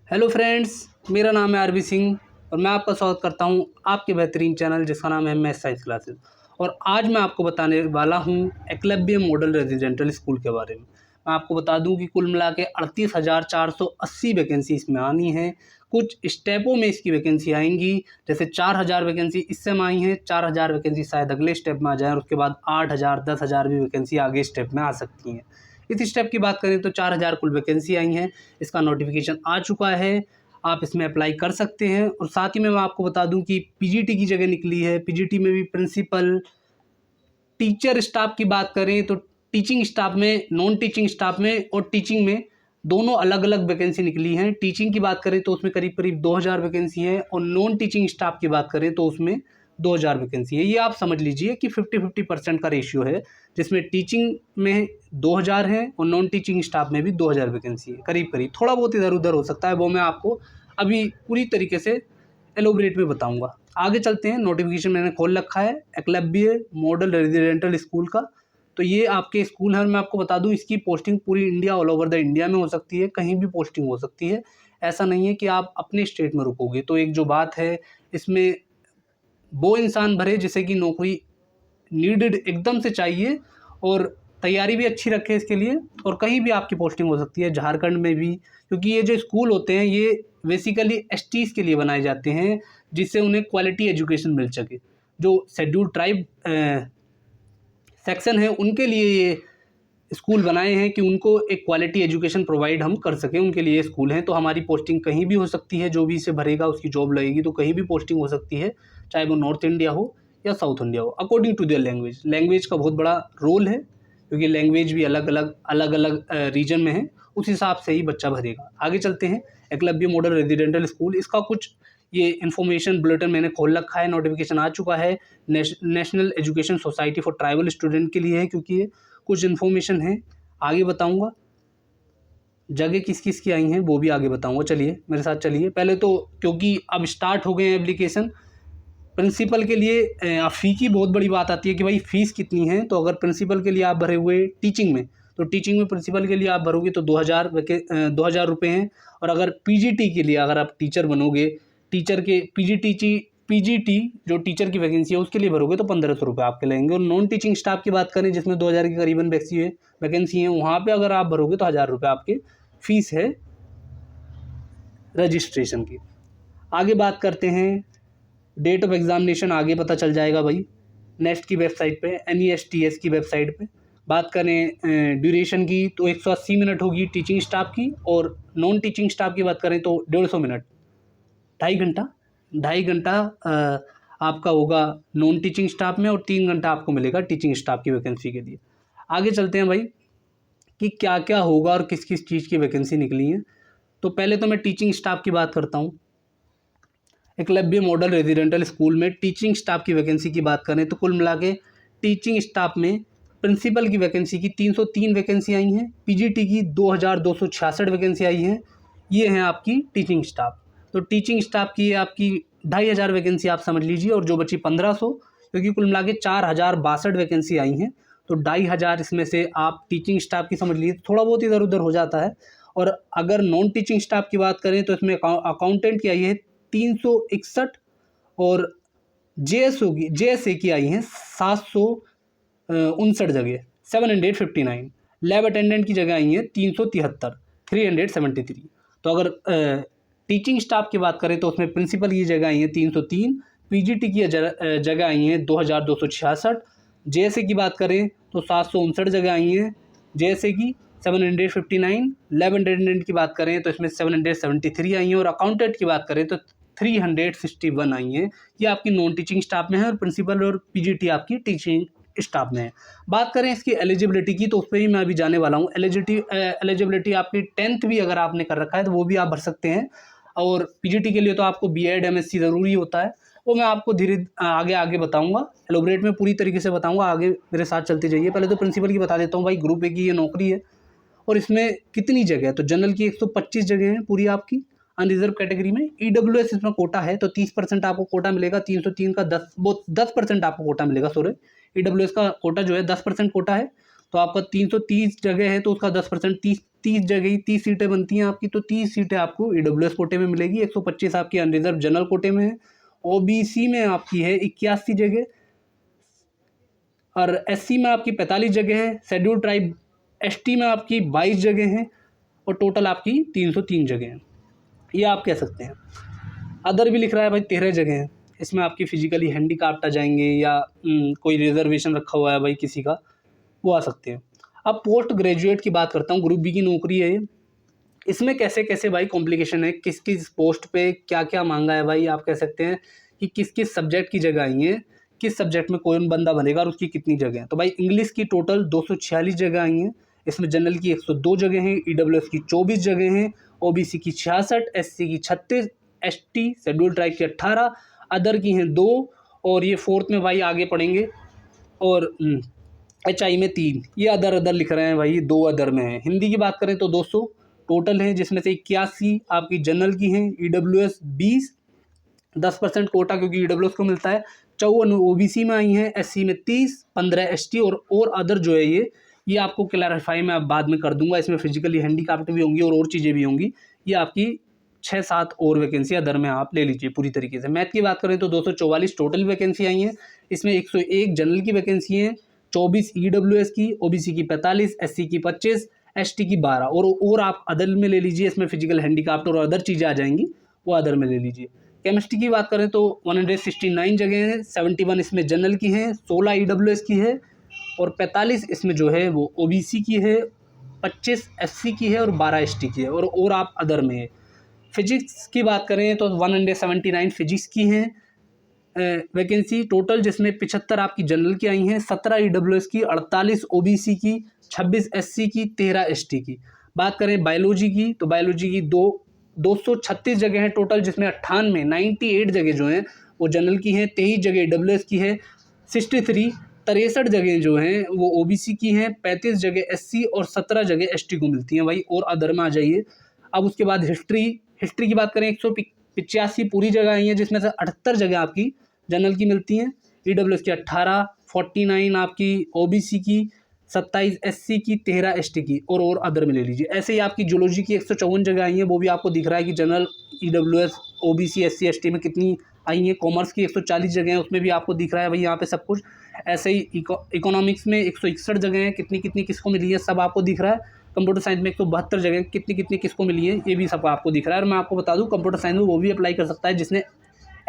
Hello friends, मेरा नाम है आरबी सिंह और मैं आपका स्वागत करता हूं आपके बेहतरीन चैनल जिसका नाम है मैथ साइंस क्लासेस। और आज मैं आपको बताने वाला हूं एकलव्य मॉडल रेजिडेंटल स्कूल के बारे में। मैं आपको बता दूं कि कुल मिला के 38,480 वैकेंसी इसमें आनी है। कुछ स्टेपों में इसकी वैकेंसी आएंगी, जैसे 4,000 वैकेंसी इस समय आई हैं, 4,000 वैकेंसी शायद अगले स्टेप में आ जाए और उसके बाद 8,000 10,000 भी वैकेंसी आगे स्टेप में आ सकती हैं। इस स्टेप की बात करें तो 4,000 कुल वैकेंसी आई हैं। इसका नोटिफिकेशन आ चुका है, आप इसमें अप्लाई कर सकते हैं। और साथ ही में मैं आपको बता दूं कि पीजीटी की जगह निकली है। पीजीटी में भी प्रिंसिपल, टीचर स्टाफ की बात करें तो टीचिंग स्टाफ में, नॉन टीचिंग स्टाफ में और टीचिंग में दोनों अलग अलग वैकेंसी निकली हैं। टीचिंग की बात करें तो उसमें करीब करीब 2,000 वैकेंसी है और नॉन टीचिंग स्टाफ की बात करें तो उसमें 2,000 वैकेंसी है। ये आप समझ लीजिए कि 50-50% का रेशियो है, जिसमें टीचिंग में 2,000 है और नॉन टीचिंग स्टाफ में भी 2,000 वैकेंसी है। करीब करीब थोड़ा बहुत इधर उधर हो सकता है, वो मैं आपको अभी पूरी तरीके से एलोबरेट में बताऊंगा। आगे चलते हैं। नोटिफिकेशन मैंने खोल रखा है एकलव्य मॉडल रेजिडेंटल स्कूल का। तो ये आपके स्कूल है। मैं आपको बता दूं इसकी पोस्टिंग पूरी India, all over the India में हो सकती है, कहीं भी पोस्टिंग हो सकती है। ऐसा नहीं है कि आप अपने स्टेट में रुकोगे। तो एक जो बात है, इसमें वो इंसान भरे जिसे कि नौकरी नीडेड एकदम से चाहिए और तैयारी भी अच्छी रखे इसके लिए। और कहीं भी आपकी पोस्टिंग हो सकती है, झारखंड में भी, क्योंकि ये जो स्कूल होते हैं ये बेसिकली एसटीज के लिए बनाए जाते हैं, जिससे उन्हें क्वालिटी एजुकेशन मिल सके। जो शेड्यूल ट्राइब सेक्शन है उनके लिए ये स्कूल बनाए हैं कि उनको एक क्वालिटी एजुकेशन प्रोवाइड हम कर सकें, उनके लिए स्कूल हैं। तो हमारी पोस्टिंग कहीं भी हो सकती है, जो भी इसे भरेगा उसकी जॉब लगेगी, तो कहीं भी पोस्टिंग हो सकती है, चाहे वो नॉर्थ इंडिया हो या साउथ इंडिया हो, according to their language. Language का बहुत बड़ा रोल है, क्योंकि लैंग्वेज भी अलग अलग रीजन में है, उस हिसाब से ही बच्चा भरेगा। आगे चलते हैं। एकलव्य मॉडल रेजिडेंटल स्कूल, इसका कुछ ये इन्फॉर्मेशन बुलेटिन मैंने खोल रखा है, नोटिफिकेशन आ चुका है। National education society for tribal student के लिए है, क्योंकि ये कुछ इन्फॉर्मेशन है, आगे बताऊंगा। जगह किस किस की आई हैं वो भी आगे बताऊंगा। चलिए मेरे साथ चलिए। पहले तो क्योंकि अब स्टार्ट हो गए हैं एप्लीकेशन, प्रिंसिपल के लिए फ़ी की बहुत बड़ी बात आती है कि भाई फ़ीस कितनी है। तो अगर प्रिंसिपल के लिए आप भरे हुए टीचिंग में, तो टीचिंग में प्रिंसिपल के लिए आप भरोगे तो 2,000 रुपये हैं। और अगर पीजीटी के लिए, अगर आप टीचर बनोगे, टीचर के पीजीटी जो टीचर की वैकेंसी है उसके लिए भरोगे तो 1,500 रुपये आपके लगेंगे। और नॉन टीचिंग स्टाफ की बात करें, जिसमें 2,000 की करीबन वैकेंसी है, वहाँ पर अगर आप भरोगे तो 1,000 रुपये आपके फ़ीस है रजिस्ट्रेशन की। आगे बात करते हैं। डेट ऑफ एग्जामिनेशन आगे पता चल जाएगा भाई, नेक्स्ट की वेबसाइट पे, NESTS की वेबसाइट पे। बात करें ड्यूरेशन की तो 180 मिनट होगी टीचिंग स्टाफ की, और नॉन टीचिंग स्टाफ की बात करें तो 150 मिनट, 2.5 घंटा। 2.5 घंटा आपका होगा नॉन टीचिंग स्टाफ में, और 3 घंटा आपको मिलेगा टीचिंग स्टाफ की वैकेंसी के लिए। आगे चलते हैं भाई कि क्या क्या होगा और किस किस चीज़ की वैकेंसी निकली है। तो पहले तो मैं टीचिंग स्टाफ की बात करता हूँ। एकलव्य मॉडल रेजिडेंटल स्कूल में टीचिंग स्टाफ की वैकेंसी की बात करें तो कुल मिला के टीचिंग स्टाफ में प्रिंसिपल की वैकेंसी की 303 वैकेंसी आई हैं, पीजीटी की 2,266 वैकेंसी आई हैं। ये हैं आपकी टीचिंग स्टाफ। तो टीचिंग स्टाफ की आपकी 2,500 वैकेंसी आप समझ लीजिए, और जो बची 1,500, क्योंकि कुल मिला के 4,062 वैकेंसी आई हैं। तो 2,500 इसमें से आप टीचिंग स्टाफ की समझ लीजिए, थोड़ा बहुत इधर उधर हो जाता है। और अगर नॉन टीचिंग स्टाफ की बात करें तो इसमें अकाउंटेंट की आई है 361, और JSA की आई हैं 759 जगह, 759। लैब अटेंडेंट की जगह आई हैं 373, 373। तो अगर टीचिंग स्टाफ की बात करें तो उसमें प्रिंसिपल की जगह आई हैं 303, पीजीटी की जगह आई हैं 2,266। JSA की बात करें तो 759 जगह आई हैं JSA की, 759। लैब अटेंडेंट की बात करें तो इसमें 773 आई हैं, और अकाउंटेंट की बात करें तो 361 आई हैं। ये आपकी नॉन टीचिंग स्टाफ में है, और प्रिंसिपल और पीजीटी आपकी टीचिंग स्टाफ में है। बात करें इसकी एलिजिबिलिटी की, तो उस पर भी मैं अभी जाने वाला हूँ। एलिजिबिलिटी आपकी 10th भी अगर आपने कर रखा है तो वो भी आप भर सकते हैं। और पीजीटी के लिए तो आपको BEd MSc ज़रूरी होता है, वो मैं आपको धीरे आगे आगे बताऊंगा, एलोबरेट में पूरी तरीके से बताऊंगा। आगे मेरे साथ चलते जाइए। पहले तो प्रिंसिपल की बता देता हूँ भाई। ग्रुप ए की ये नौकरी है, और इसमें कितनी जगह है, तो जनरल की 125 जगह हैं पूरी आपकी। अनरिजर्व कैटेगरी में EWS इसमें कोटा है, तो 30% आपको कोटा मिलेगा। 303 का 10% आपको कोटा मिलेगा। सॉरी, EWS का कोटा जो है 10% कोटा है, तो आपका 330 जगह है तो उसका 10% 30 जगह 30 सीटें बनती हैं आपकी, तो 30 सीटें आपको ईडब्ल्यूएस कोटे में मिलेगी। 125 आपकी अनरिजर्व जनरल कोटे में है। ओबीसी में आपकी है 81 जगह और एससी में आपकी 45 जगह है। शेड्यूल ट्राइब एसटी में आपकी 22 जगह हैं और टोटल आपकी 303 जगह हैं, ये आप कह सकते हैं। अदर भी लिख रहा है भाई 13 जगह हैं, इसमें आपकी फिजिकली हैंडीकैप्ड आ जाएंगे या कोई रिजर्वेशन रखा हुआ है भाई किसी का, वो आ सकते हैं। अब पोस्ट ग्रेजुएट की बात करता हूँ, ग्रुप बी की नौकरी है ये। इसमें कैसे कैसे भाई कॉम्प्लिकेशन है, किस किस पोस्ट पे क्या क्या मांगा है भाई, आप कह सकते हैं कि किस किस सब्जेक्ट की जगह आई है, किस सब्जेक्ट में कौन बंदा बनेगा और उसकी कितनी जगह है। तो भाई इंग्लिश की टोटल 246 जगह आई हैं, इसमें जनरल की 102 जगह हैं, ईडब्ल्यूएस की 24 जगह हैं, ओबीसी की 66, एससी की 36, एसटी शेड्यूल ट्राइब की 18, अदर की हैं 2 और ये फोर्थ में भाई आगे पढ़ेंगे और एचआई में 3, ये अदर लिख रहे हैं भाई, 2 अदर में है। हिंदी की बात करें तो 200 टोटल है, जिसमें से 81 आपकी जनरल की हैं, ईडब्ल्यूएस 20, 10% कोटा क्योंकि ईडब्ल्यूएस को मिलता है, 54 ओबीसी में आई हैं, एससी में 30, 15 एसटी और अदर जो है ये आपको क्लैरिफाई मैं बाद में कर दूंगा। इसमें फिजिकली हैंडीकैप्ड भी होंगी और चीज़ें भी होंगी। ये आपकी 6-7 और वैकेंसी अदर में आप ले लीजिए पूरी तरीके से। मैथ की बात करें तो 244 टोटल वैकेंसी आई हैं, इसमें 101 जनरल की वैकेंसी हैं, 24 ईडब्ल्यूएस की, ओबीसी की 45, एससी की 25, एसटी की 12 और आप अदर में ले लीजिए। इसमें फिजिकल हैंडीकैप्ड और अदर चीज़ें आ जाएंगी, वो अदर में ले लीजिए। केमिस्ट्री की बात करें तो 169 जगह हैं, 71 इसमें जनरल की हैं, 16 ईडब्ल्यूएस की है और 45 इसमें जो है वो ओबीसी की है, 25 एससी की है और 12 एसटी की है और आप अदर में है। फिजिक्स की बात करें तो 179 फिजिक्स की हैं वैकेंसी टोटल, जिसमें 75 आपकी जनरल की आई हैं, 17 ईडब्ल्यूएस की, 48 ओबीसी की, 26 एससी की, 13 एसटी की। बात करें बायोलॉजी की तो बायोलॉजी की 236 जगह हैं टोटल, जिसमें 98 जगह जो हैं वो जनरल की हैं, 23 जगह ईडब्ल्यूएस की है, 63 जगह जो हैं वो ओबीसी की हैं, 35 जगह एससी और 17 जगह एसटी को मिलती हैं भाई, और अदर में आ जाइए। अब उसके बाद हिस्ट्री की बात करें 185 पूरी जगह आई हैं, जिसमें से 78 जगह आपकी जनरल की मिलती हैं, ईडब्ल्यूएस की 18, 49 आपकी ओबीसी की, 27 एससी की, 13 एसटी की और अदर में ले लीजिए। ऐसे ही आपकी जूलॉजी की 154 जगह आई हैं, वो भी आपको दिख रहा है कि general, EWS, OBC, SC, ST में कितनी आई हैं। कॉमर्स की 140 जगह हैं, उसमें भी आपको दिख रहा है भाई यहाँ पे सब कुछ। ऐसे ही इकोनॉमिक्स में 161 जगह हैं, कितनी कितनी किसको मिली है सब आपको दिख रहा है। कंप्यूटर साइंस में 172 जगह कितनी कितनी किसको मिली है, ये भी सब आपको दिख रहा है। और मैं आपको बता दूं कंप्यूटर साइंस में वो भी अप्लाई कर सकता है जिसने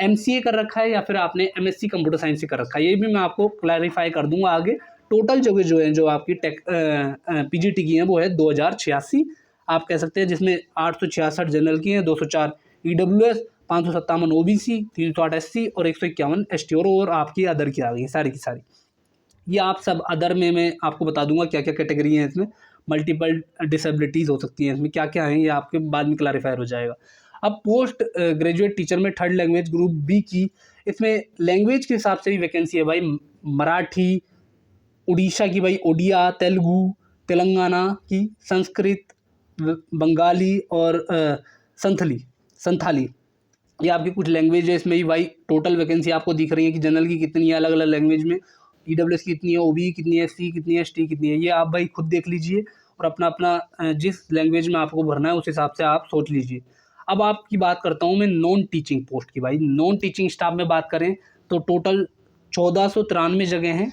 एमसीए कर रखा है या फिर आपने एमएससी कंप्यूटर साइंस से कर रखा है, ये भी मैं आपको क्लैरिफाई कर दूंगा आगे। टोटल जगह जो है जो आपकी पीजीटी की हैं वो है 2086 आप कह सकते हैं, जिसमें 866 जनरल की हैं, 204 ईडब्ल्यूएस, 557 ओबीसी, 308 एससी और 151 एसटी और आपकी अदर की आ गई सारी की सारी। ये आप सब अदर में मैं आपको बता दूंगा क्या क्या कैटेगरी हैं इसमें, मल्टीपल डिसेबिलिटीज़ हो सकती हैं इसमें, क्या क्या हैं ये आपके बाद में क्लैरिफायर हो जाएगा। अब पोस्ट ग्रेजुएट टीचर में 3rd लैंग्वेज ग्रुप बी की, इसमें लैंग्वेज के हिसाब से भी वैकेंसी है भाई। मराठी, उड़ीसा की भाई ओडिया, तेलुगु, तेलंगाना की, संस्कृत, बंगाली और संथाली, ये आपकी कुछ लैंग्वेज है। इसमें ही भाई टोटल वैकेंसी आपको दिख रही है कि जनरल की कितनी है अलग अलग लैंग्वेज में, ईडब्ल्यूएस की कितनी है, ओबी कितनी है, एससी कितनी है, एसटी कितनी है, ये आप भाई खुद देख लीजिए और अपना अपना जिस लैंग्वेज में आपको भरना है उस हिसाब से आप सोच लीजिए। अब आपकी बात करता हूँ मैं नॉन टीचिंग पोस्ट की भाई। नॉन टीचिंग स्टाफ में बात करें तो टोटल 1493 जगह हैं,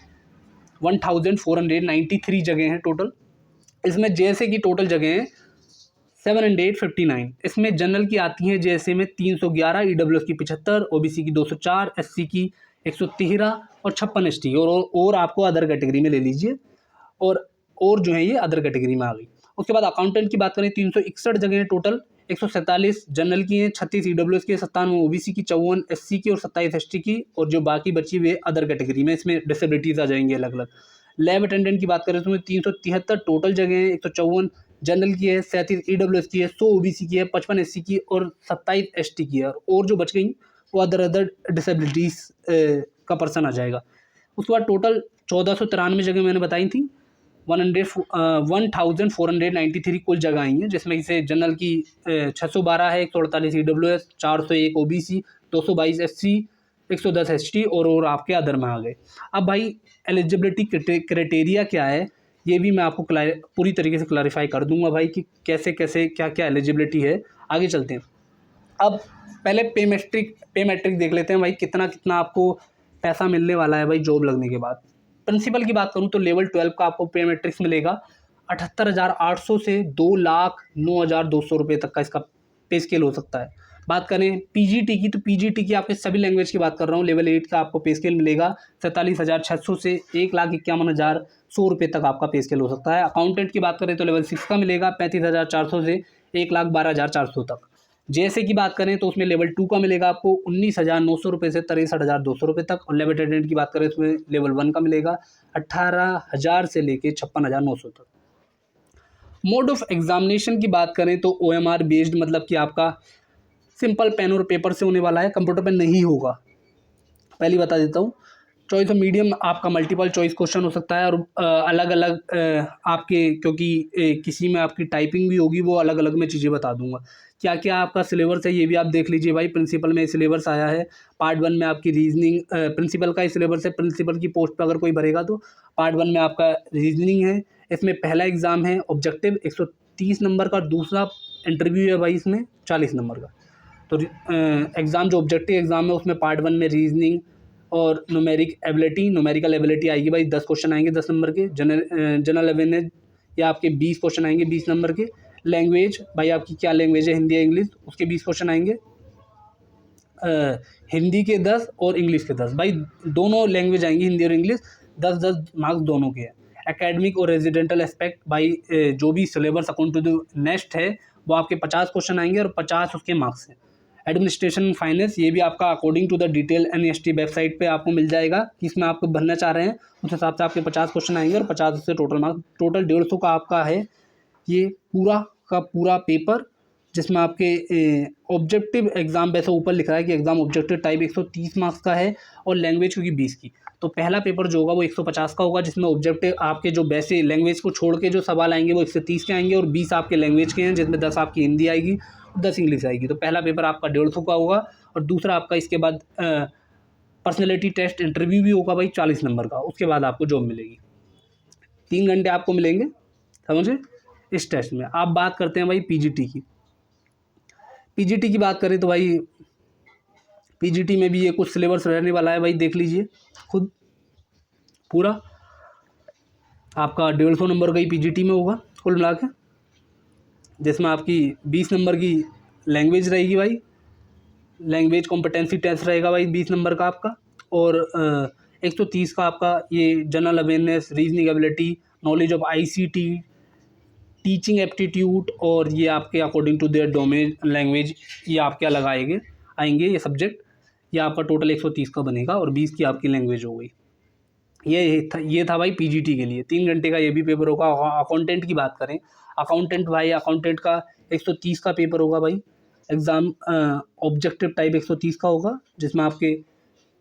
1493 जगह हैं टोटल। इसमें जैसे की टोटल जगह हैं 759, इसमें जनरल की आती हैं जैसे में 311, ईडब्ल्यूएस की 75, ओबीसी की 204, एससी की 113 और 56 एसटी और आपको अदर कैटेगरी में ले लीजिए और जो है ये अदर कैटेगरी में आ गई। उसके बाद अकाउंटेंट की बात करें 361 जगह हैं टोटल, 147 जनरल की हैं, 36 ईडब्ल्यूएस की, 97 ओबीसी की, 54 एससी की और 27 एसटी की और जो बाकी बची हुई अदर कैटेगरी में, इसमें डिसेबिलिटीज़ आ जाएंगी अलग अलग। लैब अटेंडेंट की बात करें तो 373 टोटल जगह हैं, 154 जनरल की है, 37 ईडब्ल्यूएस की है, 100 ओबीसी की है, 55 एससी की और 27 एसटी की है और जो बच गई वो अदर डिसेबिलिटीज़ का पर्सन आ जाएगा। उसके बाद टोटल 1493 जगह मैंने बताई थी, 1493 कुल जगह आई हैं, जिसमें से जनरल की 612 है, 148 ईडब्ल्यूएस, 401 ओबीसी, 222 एससी, 110 एसटी और आपके अदर में आ गए। अब भाई एलिजिबिलिटी क्राइटेरिया क्या है ये भी मैं आपको पूरी तरीके से क्लैरिफाई कर दूंगा भाई कि कैसे कैसे क्या क्या एलिजिबिलिटी है। आगे चलते हैं। अब पहले पे मैट्रिक देख लेते हैं भाई, कितना कितना आपको पैसा मिलने वाला है भाई जॉब लगने के बाद। प्रिंसिपल की बात करूँ तो लेवल 12 का आपको पे मैट्रिक्स मिलेगा 78,800 से 2,09,200 रुपये तक का इसका पे स्केल हो सकता है। बात करें पीजीटी की, तो पीजीटी की आपके सभी लैंग्वेज की बात कर रहा हूँ, लेवल 8 का आपको पे स्केल मिलेगा 47,600 से 1,51,100 रुपये तक आपका पे स्केल हो सकता है। अकाउंटेंट की बात करें तो लेवल 6 का मिलेगा 35,400 से 1,12,400 तक। जेएसए की बात करें तो उसमें लेवल 2 का मिलेगा आपको 19,900 रुपये से 63,200 रुपये तक। और लेवल अटेंडेंट की बात करें तो उसमें लेवल 1 का मिलेगा 18,000 से लेके 56,900 तक। मोड ऑफ एग्जामिनेशन की बात करें तो ओएमआर बेस्ड, मतलब कि आपका सिंपल पेन और पेपर से होने वाला है, कंप्यूटर पे नहीं होगा, पहले बता देता हूँ। चॉइस ऑफ मीडियम आपका मल्टीपल चॉइस क्वेश्चन हो सकता है, और अलग अलग आपके, क्योंकि किसी में आपकी टाइपिंग भी होगी, वो अलग अलग मैं चीज़ें बता दूंगा। क्या क्या आपका सिलेबस है ये भी आप देख लीजिए भाई। प्रिंसिपल में सिलेबस आया है, पार्ट 1 में आपकी रीजनिंग, प्रिंसिपल का ही सिलेबस है। प्रिंसिपल की पोस्ट पर अगर कोई भरेगा तो पार्ट 1 में आपका रीजनिंग है। इसमें पहला एग्ज़ाम है ऑब्जेक्टिव 130 नंबर का, दूसरा इंटरव्यू है भाई इसमें 40 नंबर का। तो एग्ज़ाम जो ऑब्जेक्टिव एग्ज़ाम है उसमें पार्ट 1 में रीजनिंग और न्यूमेरिकल एबिलिटी आएगी भाई, 10 क्वेश्चन आएंगे 10 नंबर के। जनरल अवेयरनेस या आपके 20 क्वेश्चन आएंगे 20 नंबर के। लैंग्वेज भाई आपकी क्या लैंग्वेज है, हिंदी या इंग्लिश, उसके 20 क्वेश्चन आएंगे। हिंदी के 10 और इंग्लिश के 10, भाई दोनों लैंग्वेज आएंगी, हिंदी और इंग्लिश, 10-10 मार्क्स दोनों के हैं। एकेडमिक और रेजिडेंटल एस्पेक्ट भाई, जो भी syllabus according to the next है वो आपके 50 क्वेश्चन आएंगे और 50 उसके मार्क्स हैं। एडमिनिस्ट्रेशन फाइनेंस, ये भी आपका according to the detail NEST website पे आपको मिल जाएगा कि इसमें आपको भरना चाह रहे हैं, उस हिसाब से आपके 50 क्वेश्चन आएंगे और 50 से टोटल मार्क्स, टोटल 150 का आपका है ये पूरा का पूरा पेपर, जिसमें आपके ऑब्जेक्टिव एग्जाम, वैसे ऊपर लिख रहा है कि एग्जाम ऑब्जेक्टिव टाइप 130 मार्क्स का है और लैंग्वेज क्योंकि 20 की। तो पहला पेपर जो होगा वो 150 का होगा, जिसमें ऑब्जेक्टिव आपके जो वैसे लैंग्वेज को छोड़ के जो सवाल आएंगे वो 130 के आएंगे और 20 आपके लैंग्वेज के हैं, जिसमें 10 आपकी हिंदी आएगी और 10 इंग्लिश आएगी। तो पहला पेपर आपका 150 का होगा और दूसरा आपका इसके बाद पर्सनैलिटी टेस्ट इंटरव्यू भी होगा भाई 40 नंबर का, उसके बाद आपको जॉब मिलेगी। 3 घंटे आपको मिलेंगे, समझे, इस टेस्ट में। आप बात करते हैं भाई पीजीटी की। पीजीटी की बात करें तो भाई पीजीटी में भी ये कुछ सिलेबस रहने वाला है भाई, देख लीजिए खुद। पूरा आपका 150 नंबर का ही पीजीटी में होगा कुल मिला के, जिसमें आपकी 20 नंबर की लैंग्वेज रहेगी भाई, लैंग्वेज कॉम्पिटेंसी टेस्ट रहेगा भाई 20 नंबर का आपका, और 130 का आपका ये general awareness, reasoning ability, knowledge of ICT, teaching aptitude, और ये आपके according to their domain language, ये आपके अलग आएंगे ये सब्जेक्ट। ये आपका टोटल 130 का बनेगा और 20 की आपकी लैंग्वेज हो गई। ये था भाई पीजीटी के लिए 3 घंटे का ये भी पेपर होगा। अकाउंटेंट की बात करें, अकाउंटेंट का 130 का पेपर होगा भाई। एग्ज़ाम ऑब्जेक्टिव टाइप 130 का होगा, जिसमें आपके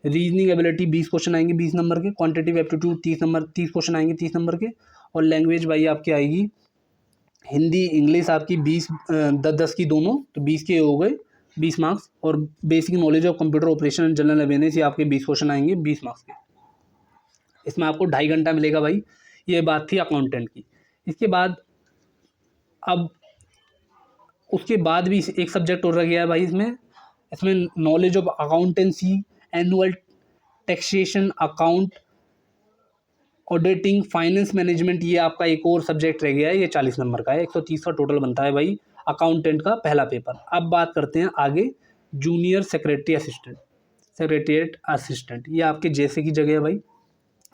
रीजनिंग एबिलिटी 20 क्वेश्चन आएंगे 20 नंबर के, क्वांटिटेटिव एप्टीट्यूड 30 क्वेश्चन आएंगे 30 नंबर के, और लैंग्वेज भाई आपकी आएगी हिंदी इंग्लिश आपकी 20 10-10 की दोनों, तो 20 के हो गए 20 मार्क्स, और basic knowledge of computer operation and general awareness, ये आपके 20 क्वेश्चन आएंगे 20 मार्क्स के। इसमें आपको 2.5 घंटा मिलेगा भाई। ये बात थी अकाउंटेंट की। इसके बाद अब उसके बाद भी एक सब्जेक्ट और रह गया है भाई इसमें knowledge of accountancy, annual taxation, account auditing, finance management, ये आपका एक और सब्जेक्ट रह गया है। ये 40 नंबर का है, 130 का टोटल बनता है भाई अकाउंटेंट का पहला पेपर। अब बात करते हैं आगे जूनियर सेक्रेटरीट असिस्टेंट, ये आपके जैसे की जगह है भाई।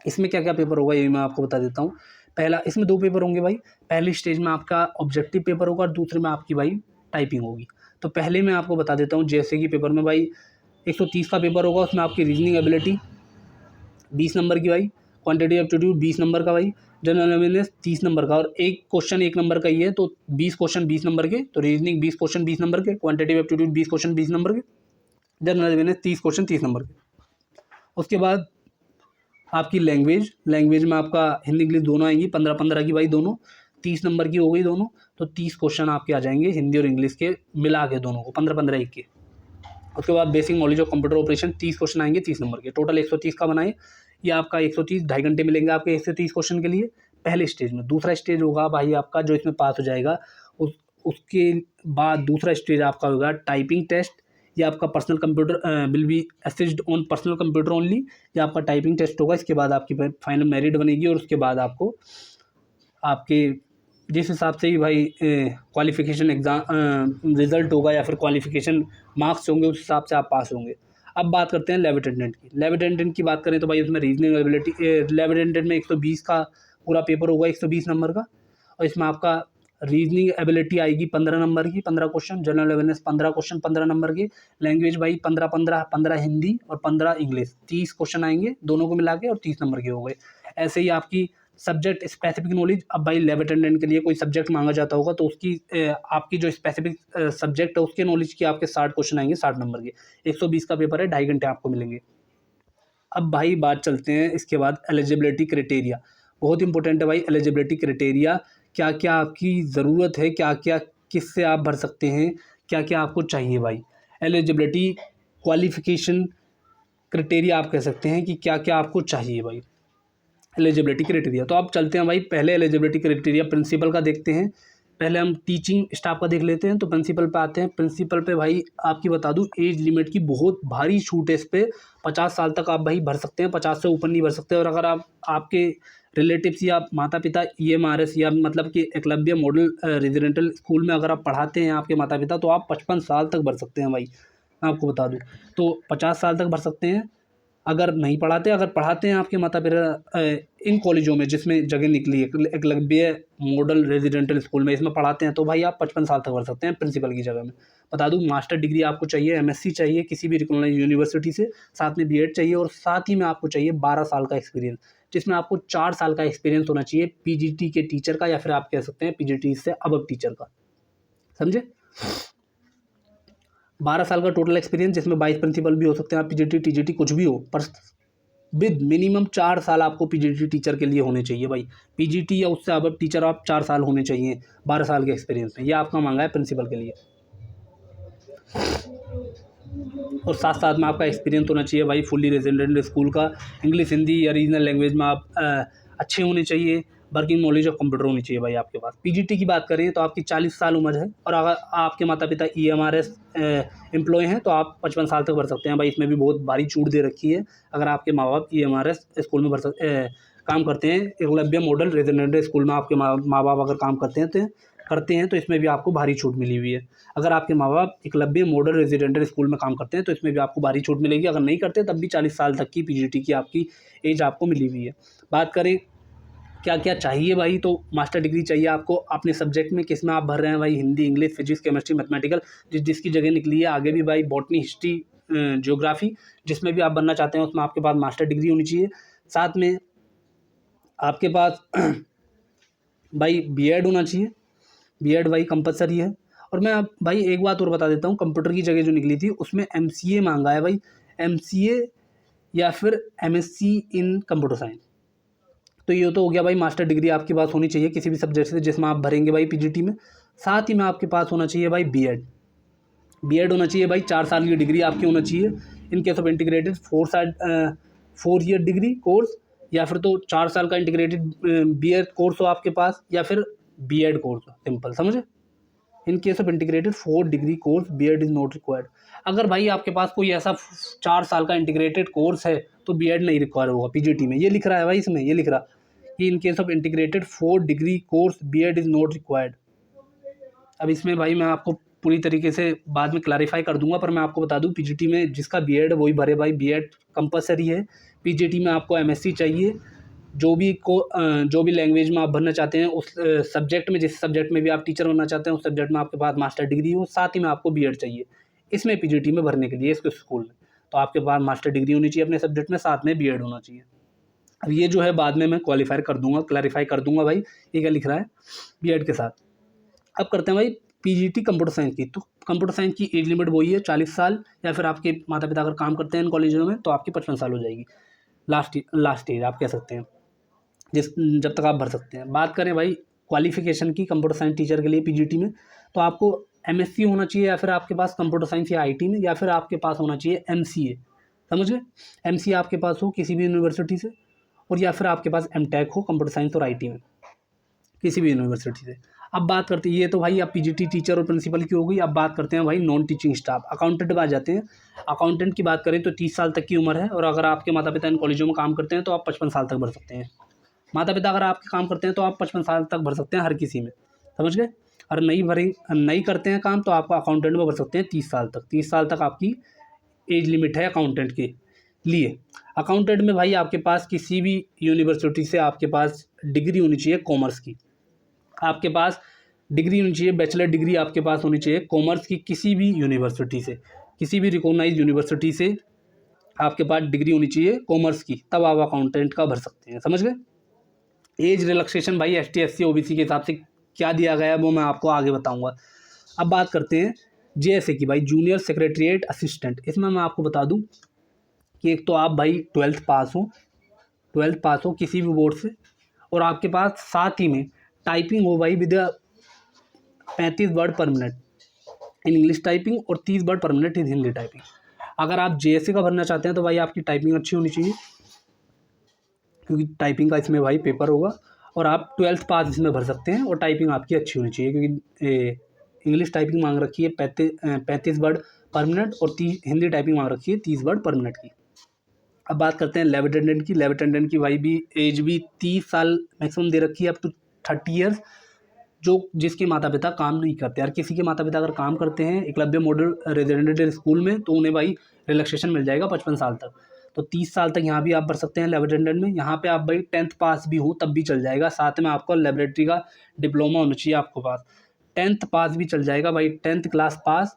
इसमें क्या क्या पेपर होगा ये मैं आपको बता देता हूँ। पहला, इसमें 2 पेपर होंगे भाई। पहली स्टेज में आपका ऑब्जेक्टिव पेपर होगा और दूसरे में आपकी भाई टाइपिंग होगी। तो पहले मैं आपको बता देता हूँ जैसे कि पेपर में भाई 130 का पेपर होगा, उसमें आपकी रीजनिंग एबिलिटी 20 नंबर की भाई, क्वांटिटी एप्टीट्यूड 20 नंबर का भाई, जनरल अवेयरनेस 30 नंबर का, और एक क्वेश्चन 1 नंबर का ही है, तो 20 क्वेश्चन 20 नंबर के, तो रीजनिंग 20 क्वेश्चन 20 नंबर के, क्वांटिटी एप्टीट्यूड 20 क्वेश्चन 20 नंबर के, जनरल अवेयरनेस 30 क्वेश्चन 30 नंबर के। उसके बाद आपकी लैंग्वेज में आपका हिंदी इंग्लिश दोनों आएंगी, 15-15 की भाई दोनों, 30 नंबर की हो गई दोनों, तो 30 क्वेश्चन आपके आ जाएंगे हिंदी और इंग्लिश के मिला के दोनों को, 15-15 एक के। उसके बाद basic knowledge of computer operation 30 question आएंगे 30 नंबर के, टोटल 130 का बनाए। ये आपका 130 2.5 घंटे मिलेंगे आपके 130 क्वेश्चन के लिए। पहले स्टेज में। दूसरा स्टेज होगा भाई आपका जो इसमें पास हो जाएगा, उसके बाद दूसरा स्टेज आपका होगा टाइपिंग टेस्ट। ये आपका personal computer will be assisted on personal computer only. ये आपका टाइपिंग टेस्ट होगा। इसके बाद आपकी फाइनल मेरिट बनेगी और उसके बाद आपको आपके जिस हिसाब से ही भाई क्वालिफ़िकेशन एग्ज़ाम रिज़ल्ट होगा या फिर क्वालिफ़िकेशन मार्क्स होंगे, उस हिसाब से आप पास होंगे। अब बात करते हैं लैब अटेंडेंट की। लैब अटेंडेंट की बात करें तो भाई उसमें रीजनिंग एबिलिटी, लैब अटेंडेंट में 120 का पूरा पेपर होगा, 120 नंबर का। और इसमें आपका रीजनिंग एबिलिटी आएगी 15 नंबर की, 15 question. General awareness 15 question 15 number के। लैंग्वेज भाई 15 हिंदी और 15 इंग्लिश, 30 क्वेश्चन आएंगे दोनों को मिला के और 30 नंबर के हो गए। ऐसे ही आपकी सब्जेक्ट स्पेसिफिक नॉलेज। अब भाई लैब अटेंडेंट के लिए कोई सब्जेक्ट मांगा जाता होगा तो उसकी आपकी जो स्पेसिफिक सब्जेक्ट है उसके नॉलेज के आपके 60 क्वेश्चन आएंगे, 60 नंबर के। 120 का पेपर है, 2.5 घंटे आपको मिलेंगे। अब भाई बात चलते हैं इसके बाद एलिजिबिलिटी क्राइटेरिया। बहुत इंपॉर्टेंट है भाई एलिजिबिलिटी क्राइटेरिया। क्या क्या आपकी ज़रूरत है, क्या क्या किससे आप भर सकते हैं, क्या क्या आपको चाहिए भाई। एलिजिबिलिटी क्वालिफ़िकेशन क्राइटेरिया आप कह सकते हैं कि क्या क्या आपको चाहिए भाई एलिजिबिलिटी क्राइटेरिया। तो आप चलते हैं भाई पहले एलिजिबिलिटी क्राइटेरिया प्रिंसिपल का देखते हैं। पहले हम टीचिंग स्टाफ का देख लेते हैं। तो प्रिंसिपल पे आते हैं। प्रिंसिपल पे भाई आपकी बता दूं एज लिमिट की बहुत भारी छूट है इस पर। 50 साल तक आप भाई भर सकते हैं, 50 से ऊपर नहीं भर सकते। और अगर आप आपके रिलेटिव्स या माता पिता EMRS या मतलब कि एकलव्य मॉडल रेजिडेंटल स्कूल में अगर आप पढ़ाते हैं आपके माता पिता, तो आप 55 साल तक भर सकते हैं भाई। मैं आपको बता दूँ तो 50 साल तक भर सकते हैं। अगर नहीं पढ़ाते, अगर पढ़ाते हैं आपके माता पिता इन कॉलेजों में जिसमें जगह निकली है एकलव्य मॉडल रेजिडेंटल स्कूल में, इसमें पढ़ाते हैं तो भाई आप 55 साल तक भर सकते हैं प्रिंसिपल की जगह में। बता दूं मास्टर डिग्री आपको चाहिए, MSc चाहिए किसी भी रिकॉग्नाइज्ड यूनिवर्सिटी से, साथ में B.Ed चाहिए और साथ ही में आपको चाहिए 12 साल का एक्सपीरियंस, जिसमें आपको 4 साल का एक्सपीरियंस होना चाहिए PGT के टीचर का, या फिर आप कह सकते हैं PGT से अबव टीचर का। समझे? 12 साल का टोटल एक्सपीरियंस, जिसमें 22 प्रिंसिपल भी हो सकते हैं आप, PGT TGT कुछ भी हो, पर विद मिनिमम 4 साल आपको PGT टीचर के लिए होने चाहिए भाई। PGT या उससे अब टीचर आप 4 साल होने चाहिए 12 साल के एक्सपीरियंस में। ये आपका मांगा है प्रिंसिपल के लिए। और साथ साथ में आपका एक्सपीरियंस होना चाहिए भाई फुल्ली रेजिडेंट स्कूल का। इंग्लिश हिंदी या रीजनल लैंग्वेज में आप अच्छे होने चाहिए। वर्किंग नॉलेज ऑफ कंप्यूटर होनी चाहिए भाई आपके पास। PGT की बात करें तो आपकी 40 साल उम्र है और अगर आपके माता पिता EMRS एम्प्लॉय हैं तो आप 55 साल तक भर सकते हैं भाई। इसमें भी बहुत भारी छूट दे रखी है। अगर आपके माँ बाप EMRS स्कूल में काम करते हैं, एकलव्य मॉडल रेजिडेंटल स्कूल में आपके माँ बाप अगर काम करते हैं तो इसमें भी आपको भारी छूट मिली हुई है। अगर आपके माँ बाप एकलव्य मॉडल रेजिडेंटल स्कूल में काम करते हैं तो इसमें भी आपको भारी छूट मिलेगी। अगर नहीं करते तब भी 40 साल तक की PGT की आपकी एज आपको मिली हुई है। बात करें क्या क्या चाहिए भाई, तो मास्टर डिग्री चाहिए आपको अपने सब्जेक्ट में। किस में आप भर रहे हैं भाई, Hindi, English, physics, chemistry, mathematical, जिसकी जगह निकली है। आगे भी भाई बॉटनी, हिस्ट्री, ज्योग्राफी, जिसमें भी आप बनना चाहते हैं उसमें आपके पास मास्टर डिग्री होनी चाहिए। साथ में आपके पास भाई B.Ed होना चाहिए। B.Ed भाई कंपलसरी है। और मैं अब भाई एक बात और बता देता हूँ, कंप्यूटर की जगह जो निकली थी उसमें MCA मांगा है भाई। MCA या फिर MSc इन कंप्यूटर साइंस। तो ये तो हो गया भाई मास्टर डिग्री आपके पास होनी चाहिए किसी भी सब्जेक्ट से जिसमें आप भरेंगे भाई PGT में। साथ ही में आपके पास होना चाहिए भाई B.Ed होना चाहिए भाई। 4 साल की डिग्री आपकी होना चाहिए। In case of integrated 4 year degree course, या फिर तो 4 साल का इंटीग्रेटेड B.Ed कोर्स हो आपके पास, या फिर B.Ed कोर्स हो, सिंपल समझे। In case of integrated 4 degree course B.Ed is not required. अगर भाई आपके पास कोई ऐसा 4 साल का इंटीग्रेटेड कोर्स है तो B.Ed नहीं रिक्वायर होगा PGT में। ये लिख रहा है भाई इसमें, ये लिख रहा कि in case of integrated 4 degree course B.Ed is not required. अब इसमें भाई मैं आपको पूरी तरीके से बाद में क्लैरिफाई कर दूंगा, पर मैं आपको बता दूं PGT में जिसका B.Ed वही भरे भाई। B.Ed कंपलसरी है। PGT में आपको MSc चाहिए। जो भी लैंग्वेज में आप भरना चाहते हैं उस सब्जेक्ट में, जिस सब्जेक्ट में भी आप टीचर बनना चाहते हैं उस सब्जेक्ट में आपके पास मास्टर डिग्री हो। साथ ही में आपको B.Ed चाहिए इसमें PGT में भरने के लिए इसके स्कूल में। तो आपके पास मास्टर डिग्री होनी चाहिए अपने सब्जेक्ट में, साथ में B.Ed होना चाहिए। अब ये जो है बाद में मैं क्वालिफाई कर दूंगा, क्लैरिफाई कर दूंगा भाई ये क्या लिख रहा है B.Ed के साथ। अब करते हैं भाई PGT कंप्यूटर साइंस की। तो कंप्यूटर साइंस की एज लिमिट वही है 40 साल, या फिर आपके माता पिता अगर काम करते हैं इन कॉलेजों में तो आपकी 55 साल हो जाएगी। लास्ट एज आप कह सकते हैं जब तक आप भर सकते हैं। बात करें भाई क्वालिफिकेशन की कंप्यूटर साइंस टीचर के लिए PGT में, तो आपको MSc होना चाहिए, या फिर आपके पास कंप्यूटर साइंस या IT में, या फिर आपके पास होना चाहिए MCA। समझे? MCA आपके पास हो किसी भी यूनिवर्सिटी से, और या फिर आपके पास MTech हो कंप्यूटर साइंस और IT में। किसी भी यूनिवर्सिटी से। अब बात करते हैं, ये तो भाई अब पीजीटी टीचर और प्रिंसिपल की हो गई। अब बात करते हैं भाई नॉन टीचिंग स्टाफ, अकाउंटेंट में आ जाते हैं। अकाउंटेंट की बात करें तो 30 साल तक की उम्र है, और अगर आपके माता पिता इन कॉलेजों में काम करते हैं तो आप 55 साल तक भर सकते हैं। माता पिता अगर आपके काम करते हैं तो आप 55 साल तक भर सकते हैं हर किसी में, समझ गए। और नहीं करते हैं काम तो आप अकाउंटेंट में भर सकते हैं 30 साल तक। 30 साल तक आपकी एज लिमिट है अकाउंटेंट के लिए। अकाउंटेंट में भाई आपके पास किसी भी यूनिवर्सिटी से आपके पास डिग्री होनी चाहिए कॉमर्स की। आपके पास डिग्री होनी चाहिए, बैचलर डिग्री आपके पास होनी चाहिए कॉमर्स की, किसी भी यूनिवर्सिटी से, किसी भी रिकॉग्नाइज यूनिवर्सिटी से आपके पास डिग्री होनी चाहिए कॉमर्स की, तब आप अकाउंटेंट का भर सकते हैं, समझ गए। एज रिलैक्सेशन भाई एसटी एससी ओबीसी के हिसाब से क्या दिया गया है वो मैं आपको आगे बताऊंगा। अब बात करते हैं जेएसए की भाई, जूनियर सेक्रेटरीट असिस्टेंट। इसमें मैं आपको बता दूं कि एक तो आप भाई 12th पास हो किसी भी बोर्ड से, और आपके पास साथ ही में टाइपिंग हो भाई विद 35 वर्ड पर मिनट इन इंग्लिश टाइपिंग और 30 वर्ड पर मिनट इन हिंदी टाइपिंग। अगर आप जेएसए का भरना चाहते हैं तो भाई आपकी टाइपिंग अच्छी होनी चाहिए, क्योंकि टाइपिंग का इसमें भाई पेपर होगा। और आप 12th पास इसमें भर सकते हैं, और टाइपिंग आपकी अच्छी होनी चाहिए, क्योंकि इंग्लिश टाइपिंग मांग रखी है 35 वर्ड पर मिनट, और हिंदी टाइपिंग मांग रखी है 30 वर्ड पर मिनट की। अब बात करते हैं लैब अटेंडेंट की। लैब अटेंडेंट की भाई भी एज भी 30 साल मैक्सिमम दे रखी है, अप टू 30 ईयर्स, जो जिसके माता पिता काम नहीं करते। यार किसी के माता पिता अगर काम करते हैं एकलव्य मॉडल रेजिडेंशियल स्कूल में तो उन्हें भाई रिलैक्सेशन मिल जाएगा 55 साल तक। तो 30 साल तक यहाँ भी आप भर सकते हैं लैब अटेंडेंट में। यहाँ पे आप भाई 10th पास भी हो तब भी चल जाएगा, साथ में आपको लेबोरेटरी का डिप्लोमा होना चाहिए आपको पास। 10th पास भी चल जाएगा भाई, 10th class pass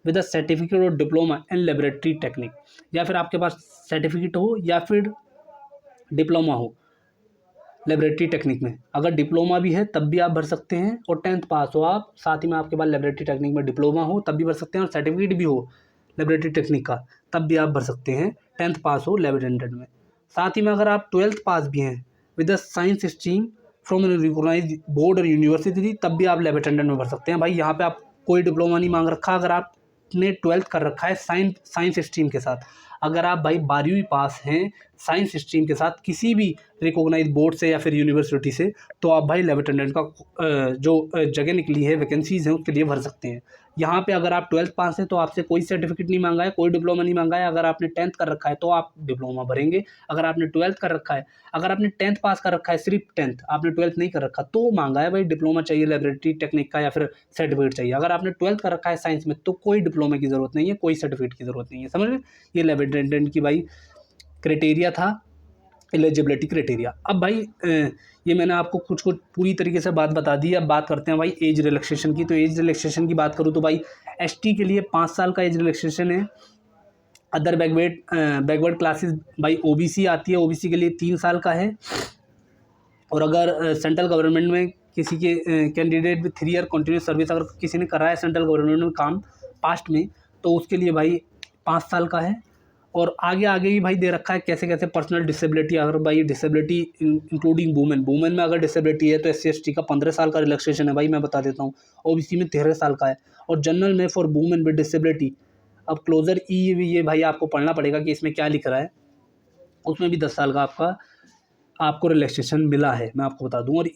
with a certificate और डिप्लोमा इन लेबोरेटरी टेक्निक, या फिर आपके पास सर्टिफिकेट हो या फिर डिप्लोमा हो लेबोरेटरी टेक्निक में। अगर डिप्लोमा भी है तब भी आप भर सकते हैं, और 10th पास हो आप, साथ ही में आपके पास लेबोरेटरी टेक्निक में डिप्लोमा हो तब भी भर सकते हैं, और सर्टिफिकेट भी हो लेबोरेटरी टेक्निक का तब भी आप भर सकते हैं, 10th पास हो लैब अटेंडेंट में। साथ ही में अगर आप 12th पास भी हैं with the science stream from recognise board और यूनिवर्सिटी तब भी आप लैब अटेंडेंट में भर सकते हैं। भाई यहाँ पे आप कोई डिप्लोमा नहीं मांग रखा, अगर आपने 12th कर रखा है साइंस स्ट्रीम के साथ, अगर आप भाई 12वीं पास हैं साइंस स्ट्रीम के साथ किसी भी रिकॉग्नाइज बोर्ड से या फिर यूनिवर्सिटी से, तो आप भाई लैब अटेंडेंट का जो जगह निकली है वैकेंसीज हैं उसके लिए भर सकते हैं। यहाँ पे अगर आप 12th पास हैं तो आपसे कोई सर्टिफिकेट नहीं मांगा है, कोई डिप्लोमा नहीं मांगा है। अगर आपने 10th कर रखा है तो आप डिप्लोमा भरेंगे, अगर आपने 12th कर रखा है, अगर आपने 10th पास कर रखा है सिर्फ 10th, आपने 12th नहीं कर रखा तो मांगा है भाई डिप्लोमा चाहिए लेबोरेटरी टेक्निक का या फिर सर्टिफिकेट चाहिए। अगर आपने 12th कर रखा है साइंस में तो कोई डिप्लोमा की ज़रूरत नहीं है, कोई सर्टिफिकेट की ज़रूरत नहीं है, समझ में। ये लैब अटेंडेंट की भाई क्राइटेरिया था, एलिजिबिलिटी क्राइटेरिया। अब भाई ये मैंने आपको कुछ पूरी तरीके से बात बता दी। अब बात करते हैं भाई एज रिलैक्सेशन की। तो एज रिलैक्सेशन की बात करूँ तो भाई एसटी के लिए 5 साल का एज रिलैक्सेशन है। अदर बैकवर्ड क्लासेस भाई ओबीसी आती है, ओबीसी के लिए 3 साल का है। और अगर सेंट्रल गवर्नमेंट में किसी के candidate with 3 year continuous service अगर किसी ने करा है सेंट्रल गवर्नमेंट में काम पास्ट में, तो उसके लिए भाई 5 साल का है। और आगे ही भाई दे रखा है कैसे कैसे पर्सनल डिसेबिलिटी, अगर भाई डिसेबिलिटी इंक्लूडिंग वुमेन में अगर डिसेबिलिटी है तो SC/ST का 15 साल का रिलैक्सेशन है भाई, मैं बता देता हूँ। ओबीसी में 13 साल का है, और जनरल में फॉर वुमेन विद डिसेबिलिटी, अब क्लोजर ये भाई आपको पढ़ना पड़ेगा कि इसमें क्या लिख रहा है, उसमें भी 10 साल का आपको रिलैक्सेशन मिला है, मैं आपको बता दूं। और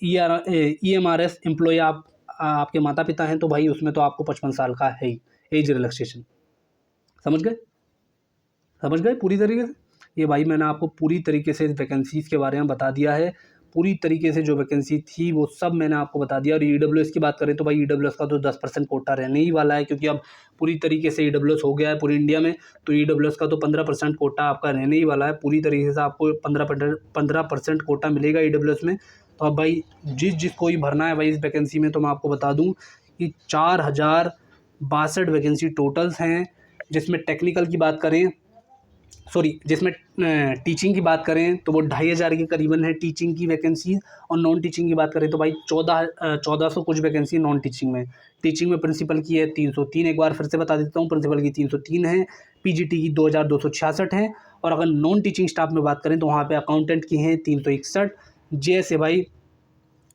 EMRS एम्प्लॉय आपके माता पिता हैं तो भाई उसमें तो आपको 55 साल का है ही एज रिलैक्सेशन, समझ गए पूरी तरीके से। ये भाई मैंने आपको पूरी तरीके से वैकेंसीज़ के बारे में बता दिया है, पूरी तरीके से जो वैकेंसी थी वो सब मैंने आपको बता दिया। और EWS की बात करें तो भाई EWS का तो 10% कोटा रहने ही वाला है, क्योंकि अब पूरी तरीके से EWS हो गया है पूरी इंडिया में, तो EWS का तो 15% कोटा आपका रहने ही वाला है। पूरी तरीके से आपको 15% कोटा मिलेगा EWS में। तो अब भाई जिसको ही भरना है भाई इस वैकेंसी में, तो मैं आपको बता दूँ कि 4062 वैकेंसी टोटल्स हैं, जिसमें टेक्निकल की बात करें जिसमें टीचिंग की बात करें तो वो 2500 के करीबन है टीचिंग की वैकेंसी। और नॉन टीचिंग की बात करें तो भाई 1400 कुछ वैकेंसी नॉन टीचिंग में। टीचिंग में प्रिंसिपल की है 303, एक बार फिर से बता देता हूँ, प्रिंसिपल की 303 है, पीजीटी की 2266 है। और अगर नॉन टीचिंग स्टाफ में बात करें तो वहाँ पे अकाउंटेंट की हैं 361, जेएसए भाई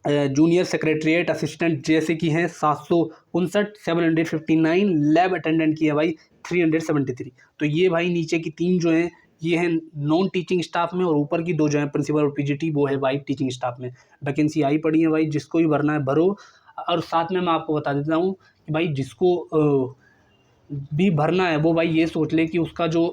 जूनियर सेक्रेटरीट असिस्टेंट जेएसए की हैं 759, 759, लैब अटेंडेंट की है भाई 373। तो ये भाई नीचे की 3 जो हैं ये है नॉन टीचिंग स्टाफ में, और ऊपर की 2 जो है प्रिंसिपल और पीजीटी, वो है भाई टीचिंग स्टाफ में। वैकेंसी आई पड़ी है भाई, जिसको भी भरना है भरो। और साथ में मैं आपको बता देता हूँ कि भाई जिसको भी भरना है वो भाई ये सोच ले कि उसका जो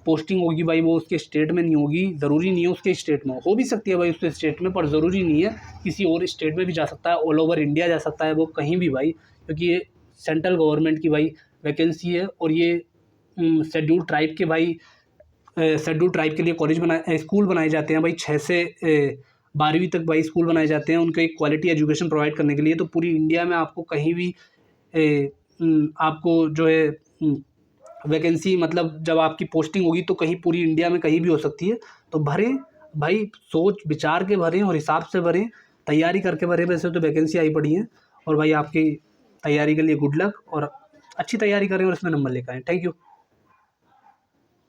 पोस्टिंग होगी भाई वो उसके स्टेट में नहीं होगी। ज़रूरी नहीं है उसके स्टेट में हो भी सकती है भाई उसके स्टेट में, पर ज़रूरी नहीं है, किसी और स्टेट में भी जा सकता है, ऑल ओवर इंडिया जा सकता है वो कहीं भी भाई, क्योंकि ये सेंट्रल गवर्नमेंट की भाई वैकेंसी है। और ये शेड्यूल ट्राइब के भाई शेड्यूल ट्राइब के लिए स्कूल बनाए जाते हैं भाई। 6 से 12वीं तक भाई स्कूल बनाए जाते हैं उनके एक क्वालिटी एजुकेशन प्रोवाइड करने के लिए। तो पूरी इंडिया में आपको कहीं भी आपको जो है वैकेंसी, मतलब जब आपकी पोस्टिंग होगी तो कहीं पूरी इंडिया में कहीं भी हो सकती है। तो भरें भाई, सोच विचार के भरें और हिसाब से भरें, तैयारी करके भरें। वैसे तो वैकेंसी आई पड़ी है, और भाई आपकी तैयारी के लिए गुड लक, और अच्छी तैयारी करें और इसमें नंबर लेकर आएँ। Thank you.